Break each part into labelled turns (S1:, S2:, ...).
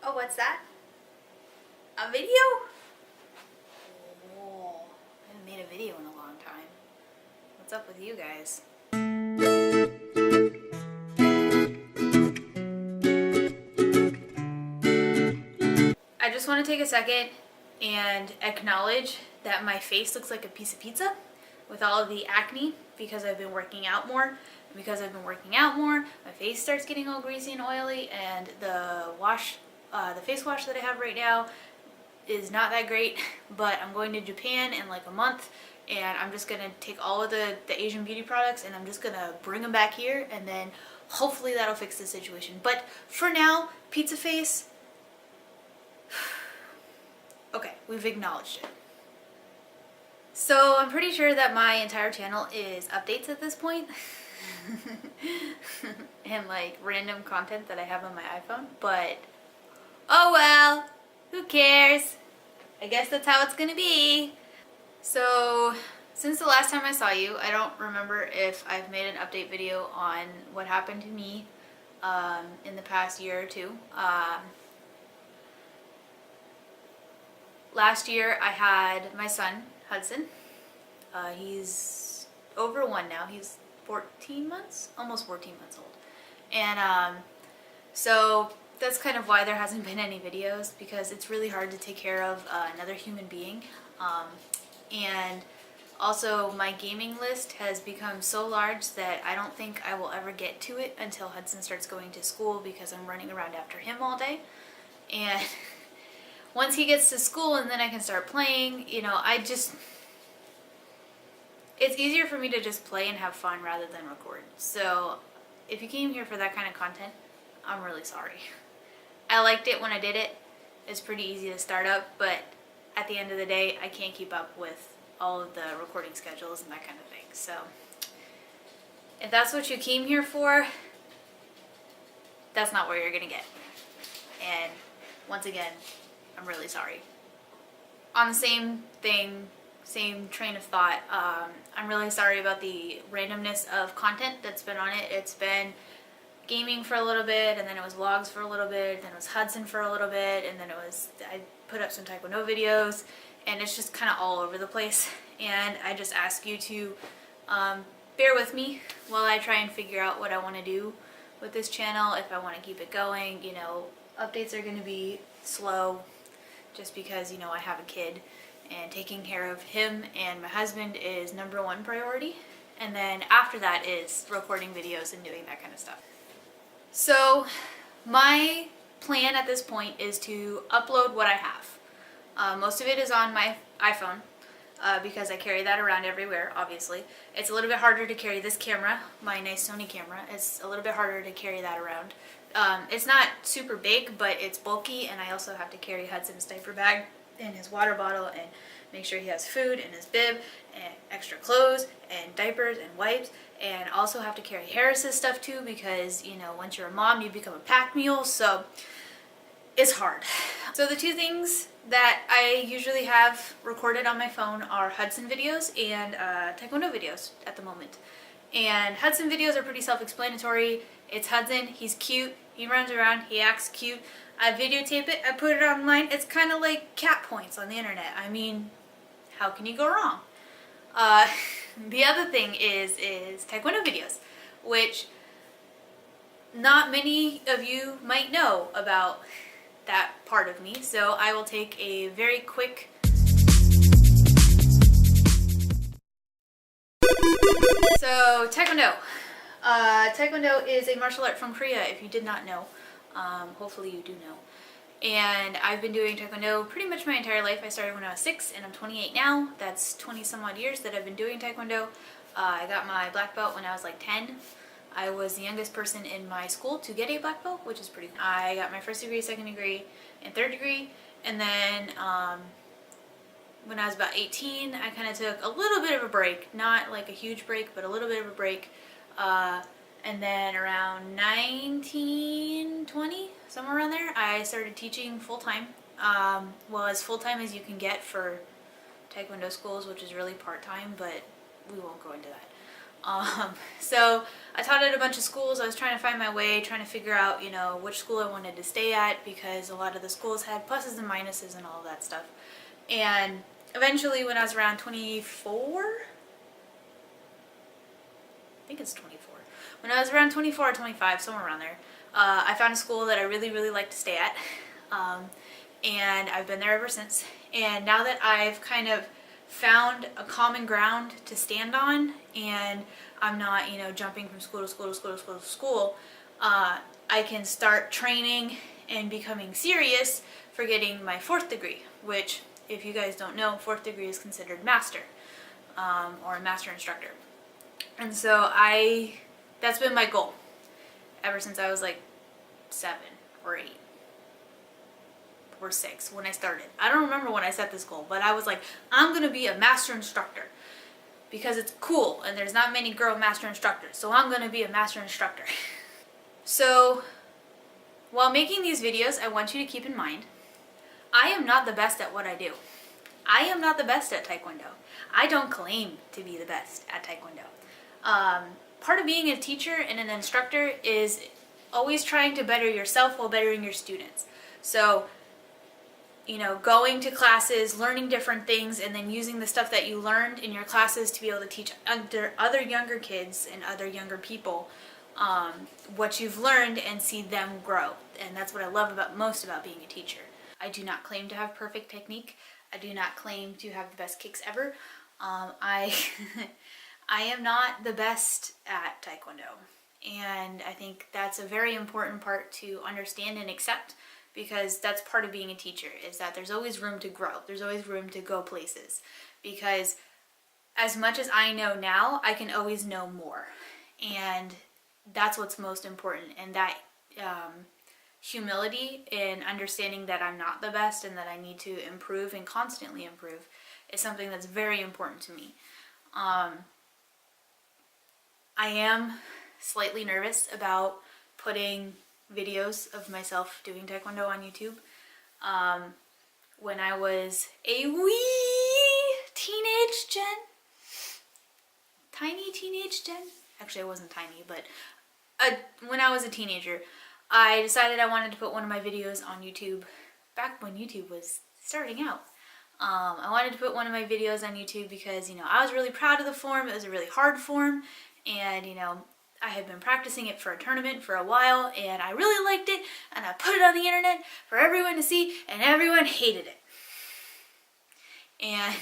S1: Oh, what's that? A video? Oh, I haven't made a video in a long time. What's up with you guys? I just want to take a second and acknowledge that my face looks like a piece of pizza with all of the acne because I've been working out more. And because I've been working out more, my face starts getting all greasy and oily, and the face wash that I have right now is not that great, but I'm going to Japan in like a month, and I'm just gonna take all of the Asian beauty products and I'm just gonna bring them back here, and then hopefully that'll fix the situation. But for now, pizza face. Okay, we've acknowledged it. So I'm pretty sure that my entire channel is updates at this point and like random content that I have on my iPhone, but oh well, who cares? I guess that's how it's gonna be. So since the last time I saw you, I don't remember if I've made an update video on what happened to me in the past year or two. Last year I had my son, Hudson. He's over 1 now. He's 14 months? Almost 14 months old. And so that's kind of why there hasn't been any videos, because it's really hard to take care of another human being. And also my gaming list has become so large that I don't think I will ever get to it until Hudson starts going to school, because I'm running around after him all day. And once he gets to school and then I can start playing, you know, it's easier for me to just play and have fun rather than record. So if you came here for that kind of content, I'm really sorry. I liked it when I did it. It's pretty easy to start up, but at the end of the day, I can't keep up with all of the recording schedules and that kind of thing. So if that's what you came here for, that's not what you're gonna get. And once again, I'm really sorry. On the same thing, same train of thought, I'm really sorry about the randomness of content that's been on it. It's been gaming for a little bit, and then it was vlogs for a little bit, then it was Hudson for a little bit, and then I put up some Taekwondo videos, and it's just kind of all over the place. And I just ask you to bear with me while I try and figure out what I want to do with this channel, if I want to keep it going. You know, updates are going to be slow just because, you know, I have a kid, and taking care of him and my husband is #1 priority. And then after that is recording videos and doing that kind of stuff. So my plan at this point is to upload what I have. Most of it is on my iPhone because I carry that around everywhere, obviously. It's a little bit harder to carry this camera, my nice Sony camera. It's a little bit harder to carry that around. It's not super big, but it's bulky, and I also have to carry Hudson's diaper bag and his water bottle and make sure he has food and his bib and extra clothes and diapers and wipes, and also have to carry Harris's stuff too, because, you know, once you're a mom you become a pack mule, so it's hard. So the two things that I usually have recorded on my phone are Hudson videos and Taekwondo videos at the moment. And Hudson videos are pretty self-explanatory. It's Hudson, he's cute, he runs around, he acts cute. I videotape it, I put it online. It's kind of like cat points on the internet. I mean, how can you go wrong? The other thing is Taekwondo videos, which not many of you might know about that part of me. So I will take a very quick So Taekwondo. Taekwondo is a martial art from Korea, if you did not know. Hopefully you do know. And I've been doing Taekwondo pretty much my entire life. I started when I was 6 and I'm 28 now. That's 20 some odd years that I've been doing Taekwondo. I got my black belt when I was like 10. I was the youngest person in my school to get a black belt, which is pretty cool. I got my first degree, second degree, and third degree. And then when I was about 18, I kind of took a little bit of a break. Not like a huge break, but a little bit of a break. And then around 19, 20, somewhere around there, I started teaching full-time. Well, as full-time as you can get for Taekwondo schools, which is really part-time, but we won't go into that. So I taught at a bunch of schools. I was trying to find my way, trying to figure out, you know, which school I wanted to stay at, because a lot of the schools had pluses and minuses and all of that stuff. And eventually when I was around 24, I think it's 24. When I was around 24 or 25, somewhere around there, I found a school that I really, really like to stay at. And I've been there ever since. And now that I've kind of found a common ground to stand on, and I'm not, you know, jumping from school to school to school to school to school, I can start training and becoming serious for getting my 4th degree, which, if you guys don't know, 4th degree is considered master, or a master instructor. And so that's been my goal ever since I was like 7 or 8 or 6 when I started. I don't remember when I set this goal, but I was like, I'm gonna be a master instructor because it's cool and there's not many girl master instructors, so I'm gonna be a master instructor. So while making these videos, I want you to keep in mind, I am not the best at what I do. I am not the best at Taekwondo. I don't claim to be the best at Taekwondo. Part of being a teacher and an instructor is always trying to better yourself while bettering your students. So, you know, going to classes, learning different things, and then using the stuff that you learned in your classes to be able to teach other younger kids and other younger people what you've learned and see them grow. And that's what I love most about being a teacher. I do not claim to have perfect technique. I do not claim to have the best kicks ever. I am not the best at Taekwondo. And I think that's a very important part to understand and accept, because that's part of being a teacher, is that there's always room to grow. There's always room to go places, because as much as I know now, I can always know more. And that's what's most important. And that humility in understanding that I'm not the best and that I need to improve and constantly improve is something that's very important to me. I am slightly nervous about putting videos of myself doing Taekwondo on YouTube. When I was a wee teenage Jenn, tiny teenage Jenn, actually I wasn't tiny, but when I was a teenager, I decided I wanted to put one of my videos on YouTube back when YouTube was starting out. I wanted to put one of my videos on YouTube because, you know, I was really proud of the form. It was a really hard form, and, you know, I had been practicing it for a tournament for a while, and I really liked it, and I put it on the internet for everyone to see, and everyone hated it. And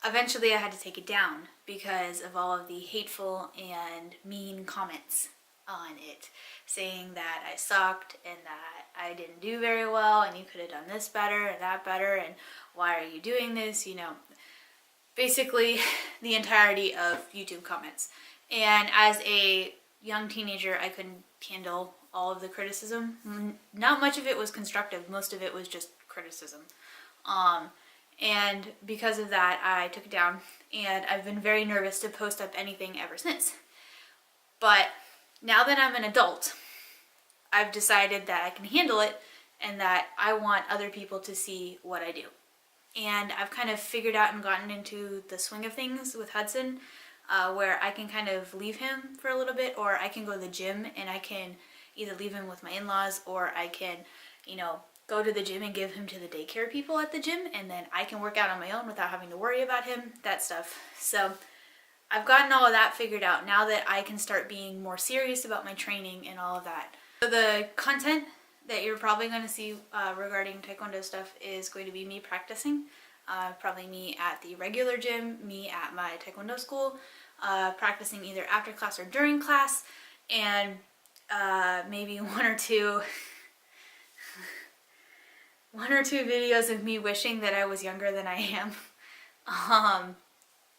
S1: eventually I had to take it down because of all of the hateful and mean comments on it, saying that I sucked and that I didn't do very well and you could have done this better and that better and why are you doing this, you know, basically the entirety of YouTube comments. And as a young teenager, I couldn't handle all of the criticism. Not much of it was constructive, most of it was just criticism. And because of that, I took it down, and I've been very nervous to post up anything ever since. But now that I'm an adult, I've decided that I can handle it and that I want other people to see what I do. And I've kind of figured out and gotten into the swing of things with Hudson, where I can kind of leave him for a little bit, or I can go to the gym and I can either leave him with my in-laws, or I can, you know, go to the gym and give him to the daycare people at the gym, and then I can work out on my own without having to worry about him, that stuff. So I've gotten all of that figured out now that I can start being more serious about my training and all of that. So the content that you're probably going to see regarding Taekwondo stuff is going to be me practicing. Probably me at the regular gym, me at my Taekwondo school, practicing either after class or during class, and maybe one or two videos of me wishing that I was younger than I am.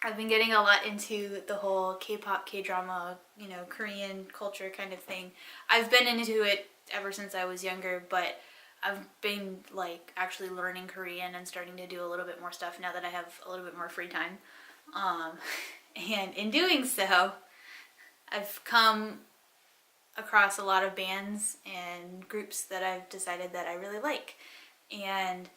S1: I've been getting a lot into the whole K-pop, K-drama, you know, Korean culture kind of thing. I've been into it ever since I was younger, but I've been like actually learning Korean and starting to do a little bit more stuff now that I have a little bit more free time. And in doing so, I've come across a lot of bands and groups that I've decided that I really like. And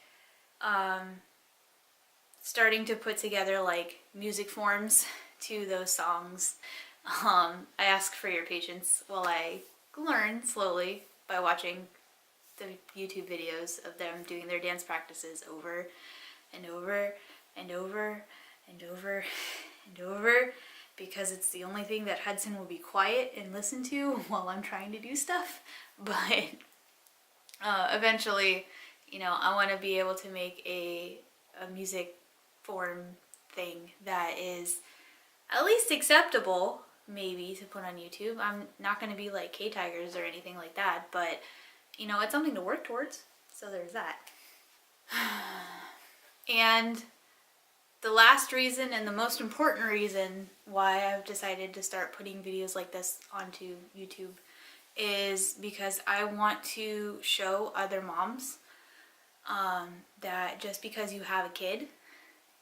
S1: starting to put together like music forms to those songs. I ask for your patience while I learn slowly by watching the YouTube videos of them doing their dance practices over and over and over and over and over, because it's the only thing that Hudson will be quiet and listen to while I'm trying to do stuff. But eventually, you know, I want to be able to make a music form thing that is at least acceptable, maybe, to put on YouTube. I'm not going to be like K-Tigers or anything like that, but, you know, it's something to work towards. So there's that. And the last reason, and the most important reason why I've decided to start putting videos like this onto YouTube, is because I want to show other moms that just because you have a kid,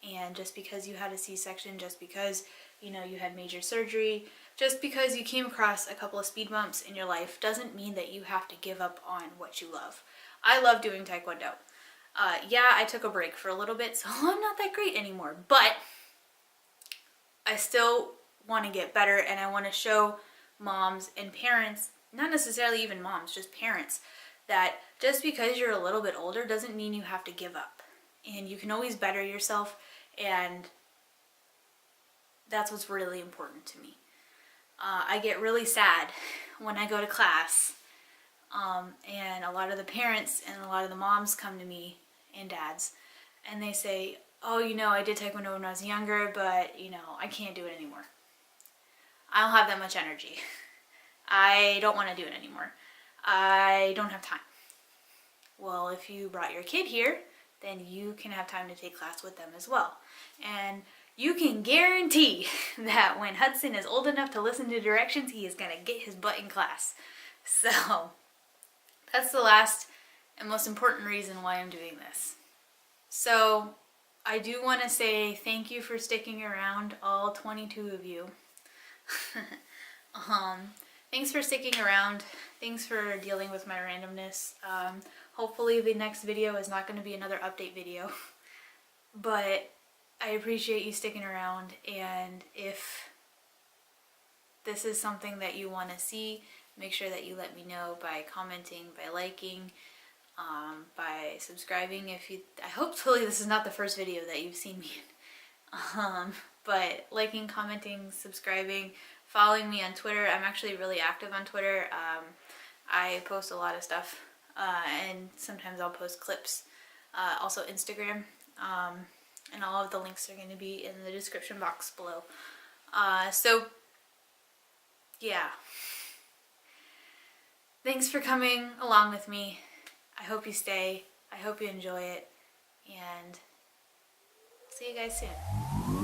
S1: and just because you had a C-section, just because, you know, you had major surgery, just because you came across a couple of speed bumps in your life, doesn't mean that you have to give up on what you love. I love doing Taekwondo. Yeah, I took a break for a little bit, so I'm not that great anymore, but I still want to get better, and I want to show moms and parents, not necessarily even moms, just parents, that just because you're a little bit older doesn't mean you have to give up. And you can always better yourself, and that's what's really important to me. I get really sad when I go to class, and a lot of the parents and a lot of the moms come to me, and dads, and they say, oh, you know, I did Taekwondo when I was younger, but, you know, I can't do it anymore. I don't have that much energy. I don't want to do it anymore. I don't have time. Well, if you brought your kid here, then you can have time to take class with them as well. And you can guarantee that when Hudson is old enough to listen to directions, he is going to get his butt in class. So that's the last and most important reason why I'm doing this. So I do want to say thank you for sticking around, all 22 of you. Thanks for sticking around. Thanks for dealing with my randomness. Hopefully the next video is not going to be another update video. But I appreciate you sticking around, and if this is something that you want to see, make sure that you let me know by commenting, by liking, by subscribing. Hopefully this is not the first video that you've seen me in. But liking, commenting, subscribing, following me on Twitter. I'm actually really active on Twitter. I post a lot of stuff, and sometimes I'll post clips. Also Instagram, and all of the links are going to be in the description box below. So yeah, thanks for coming along with me. I hope you stay. I hope you enjoy it, and see you guys soon.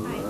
S1: Bye.